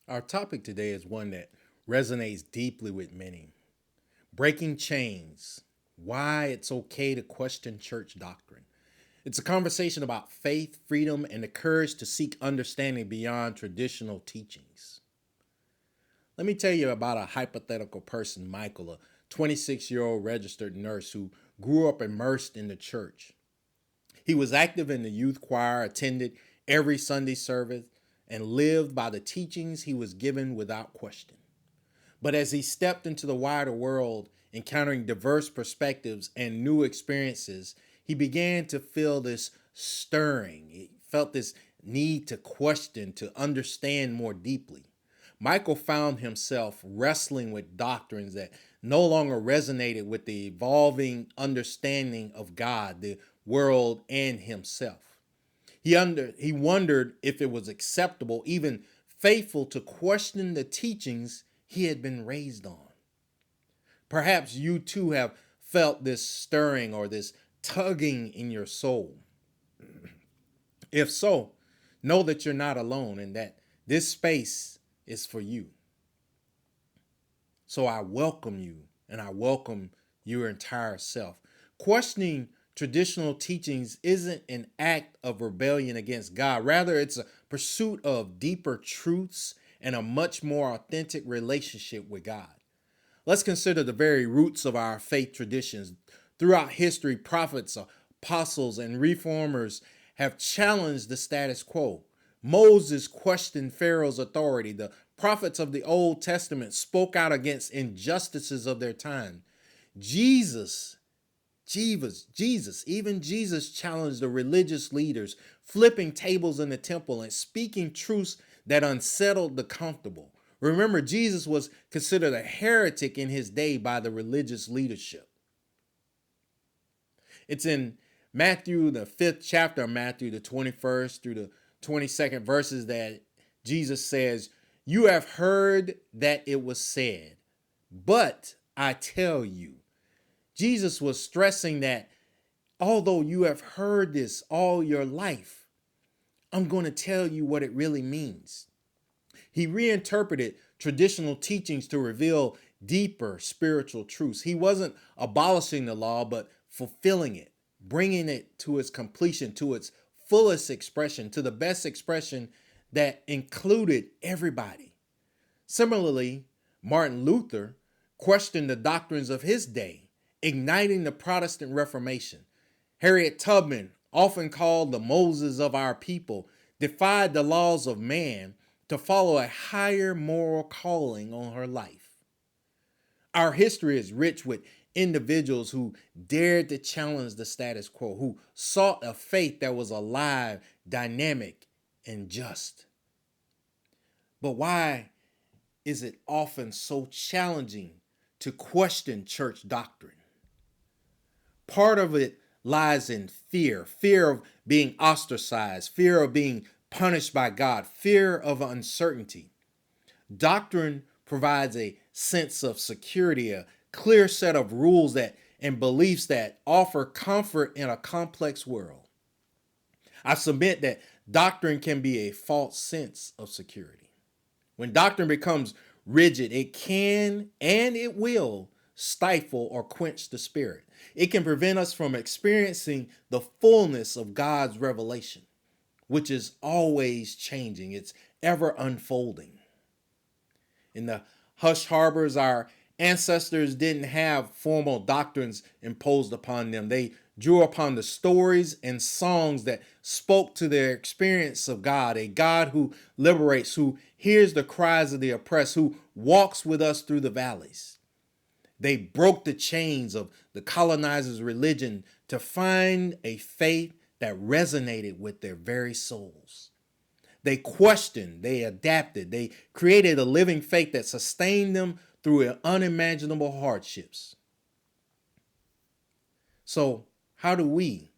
Our topic today is one that resonates deeply with many: breaking chains, why it's okay to question church doctrine. It's a conversation about faith, freedom, and the courage to seek understanding beyond traditional teachings. Let me tell you about a hypothetical person, Michael, a 26-year-old registered nurse who grew up immersed in the church. He was active in the youth choir, attended every Sunday service, and lived by the teachings he was given without question. But as he stepped into the wider world, encountering diverse perspectives and new experiences, he began to feel this stirring. He felt this need to question, to understand more deeply. Michael found himself wrestling with doctrines that no longer resonated with the evolving understanding of God, the world, and himself. He wondered if it was acceptable, even faithful, to question the teachings he had been raised on. Perhaps you too have felt this stirring or this tugging in your soul. If so, know that you're not alone and that this space is for you. So I welcome you and I welcome your entire self. Questioning traditional teachings isn't an act of rebellion against God. Rather, it's a pursuit of deeper truths and a much more authentic relationship with God. Let's consider the very roots of our faith traditions. Throughout history, prophets, apostles, and reformers have challenged the status quo. Moses questioned Pharaoh's authority. The prophets of the Old Testament spoke out against injustices of their time. Jesus, even Jesus challenged the religious leaders, flipping tables in the temple and speaking truths that unsettled the comfortable. Remember, Jesus was considered a heretic in his day by the religious leadership. It's in Matthew, the 5th chapter of Matthew, the 21st through the 22nd verses, that Jesus says, "You have heard that it was said, but I tell you." Jesus was stressing that although you have heard this all your life, I'm going to tell you what it really means. He reinterpreted traditional teachings to reveal deeper spiritual truths. He wasn't abolishing the law, but fulfilling it, bringing it to its completion, to its fullest expression, to the best expression that included everybody. Similarly, Martin Luther questioned the doctrines of his day, igniting the Protestant Reformation. Harriet Tubman, often called the Moses of our people, defied the laws of man to follow a higher moral calling on her life. Our history is rich with individuals who dared to challenge the status quo, who sought a faith that was alive, dynamic, and just. But why is it often so challenging to question church doctrine? Part of it lies in fear of being ostracized, fear of being punished by God, fear of uncertainty. Doctrine provides a sense of security, a clear set of rules that and beliefs that offer comfort in a complex world. I submit that doctrine can be a false sense of security. When doctrine becomes rigid, it can and it will stifle or quench the spirit. It can prevent us from experiencing the fullness of God's revelation, which is always changing, it's ever unfolding. In the hush harbors, our ancestors didn't have formal doctrines imposed upon them. They drew upon the stories and songs that spoke to their experience of God, a God who liberates, who hears the cries of the oppressed, who walks with us through the valleys. They broke the chains of the colonizers' religion to find a faith that resonated with their very souls. They questioned, they adapted, they created a living faith that sustained them through unimaginable hardships. So, how do we,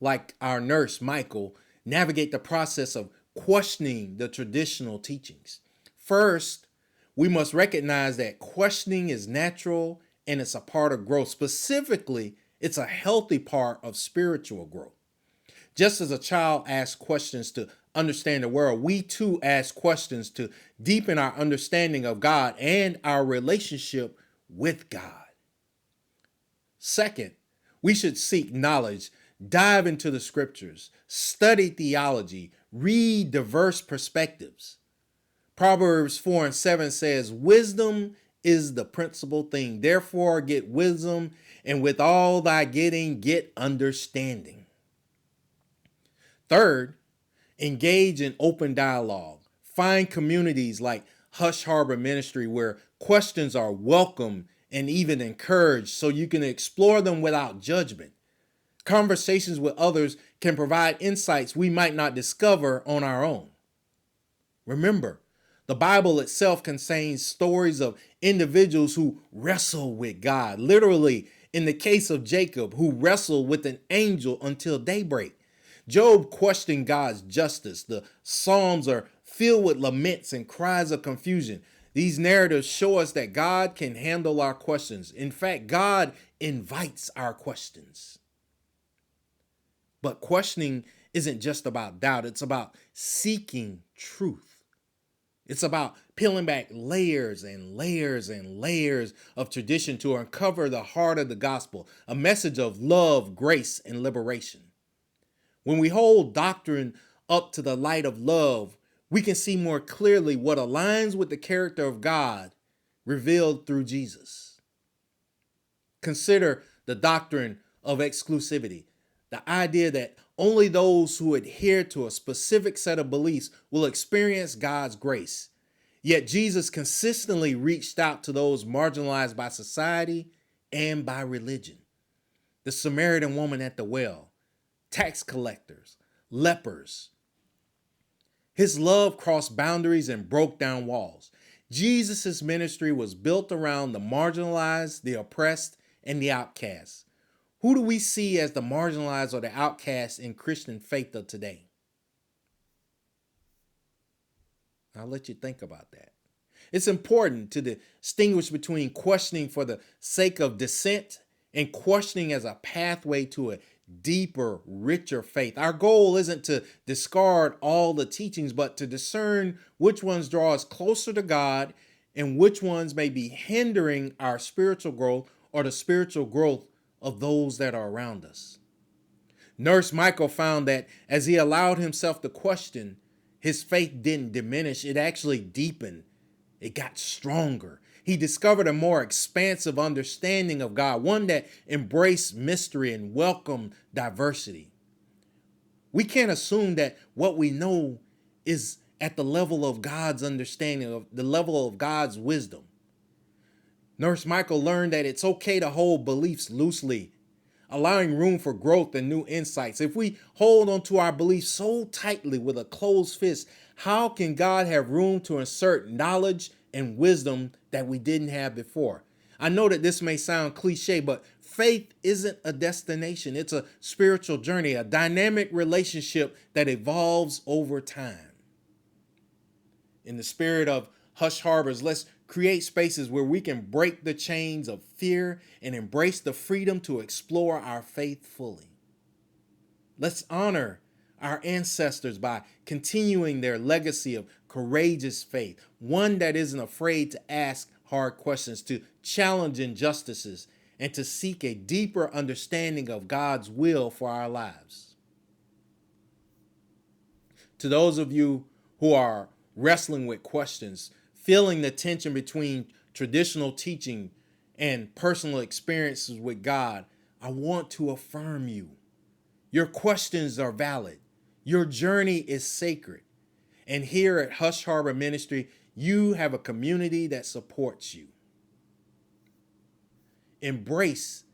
like our nurse Michael, navigate the process of questioning the traditional teachings? First, we must recognize that questioning is natural and it's a part of growth. Specifically, it's a healthy part of spiritual growth. Just as a child asks questions to understand the world, we too ask questions to deepen our understanding of God and our relationship with God. Second, we should seek knowledge, dive into the scriptures, study theology, read diverse perspectives. Proverbs 4:7 says, wisdom is the principal thing. Therefore, get wisdom, and with all thy getting, get understanding. Third, engage in open dialogue. Find communities like Hush Harbor Ministry where questions are welcome and even encouraged so you can explore them without judgment. Conversations with others can provide insights we might not discover on our own. Remember, the Bible itself contains stories of individuals who wrestle with God. Literally, in the case of Jacob, who wrestled with an angel until daybreak. Job questioned God's justice. The Psalms are filled with laments and cries of confusion. These narratives show us that God can handle our questions. In fact, God invites our questions. But questioning isn't just about doubt, it's about seeking truth. It's about peeling back layers and layers and layers of tradition to uncover the heart of the gospel, a message of love, grace, and liberation. When we hold doctrine up to the light of love, we can see more clearly what aligns with the character of God revealed through Jesus. Consider the doctrine of exclusivity, the idea that only those who adhere to a specific set of beliefs will experience God's grace. Yet Jesus consistently reached out to those marginalized by society and by religion. The Samaritan woman at the well, tax collectors, lepers. His love crossed boundaries and broke down walls. Jesus' ministry was built around the marginalized, the oppressed, and the outcasts. Who do we see as the marginalized or the outcasts in Christian faith of today? I'll let you think about that. It's important to distinguish between questioning for the sake of dissent and questioning as a pathway to a deeper, richer faith. Our goal isn't to discard all the teachings, but to discern which ones draw us closer to God and which ones may be hindering our spiritual growth or the spiritual growth of those that are around us. Nurse Michael found that as he allowed himself to question, his faith didn't diminish, it actually deepened. It got stronger. He discovered a more expansive understanding of God, one that embraced mystery and welcomed diversity. We can't assume that what we know is at the level of God's understanding, of the level of God's wisdom. Nurse Michael learned that it's okay to hold beliefs loosely, allowing room for growth and new insights. If we hold onto our beliefs so tightly with a closed fist, how can God have room to insert knowledge and wisdom that we didn't have before? I know that this may sound cliche, but faith isn't a destination. It's a spiritual journey, a dynamic relationship that evolves over time. In the spirit of Hush Harbors, let's create spaces where we can break the chains of fear and embrace the freedom to explore our faith fully. Let's honor our ancestors by continuing their legacy of courageous faith, one that isn't afraid to ask hard questions, to challenge injustices, and to seek a deeper understanding of God's will for our lives. To those of you who are wrestling with questions, feeling the tension between traditional teaching and personal experiences with God, I want to affirm you. Your questions are valid. Your journey is sacred. And here at Hush Harbor Ministry, you have a community that supports you. Embrace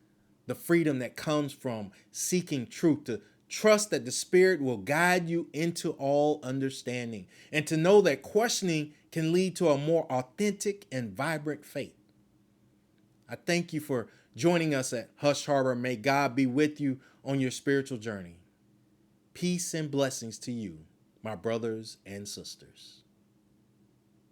the freedom that comes from seeking truth, to trust that the Spirit will guide you into all understanding, and to know that questioning can lead to a more authentic and vibrant faith. I thank you for joining us at Hush Harbor. May God be with you on your spiritual journey. Peace and blessings to you, my brothers and sisters.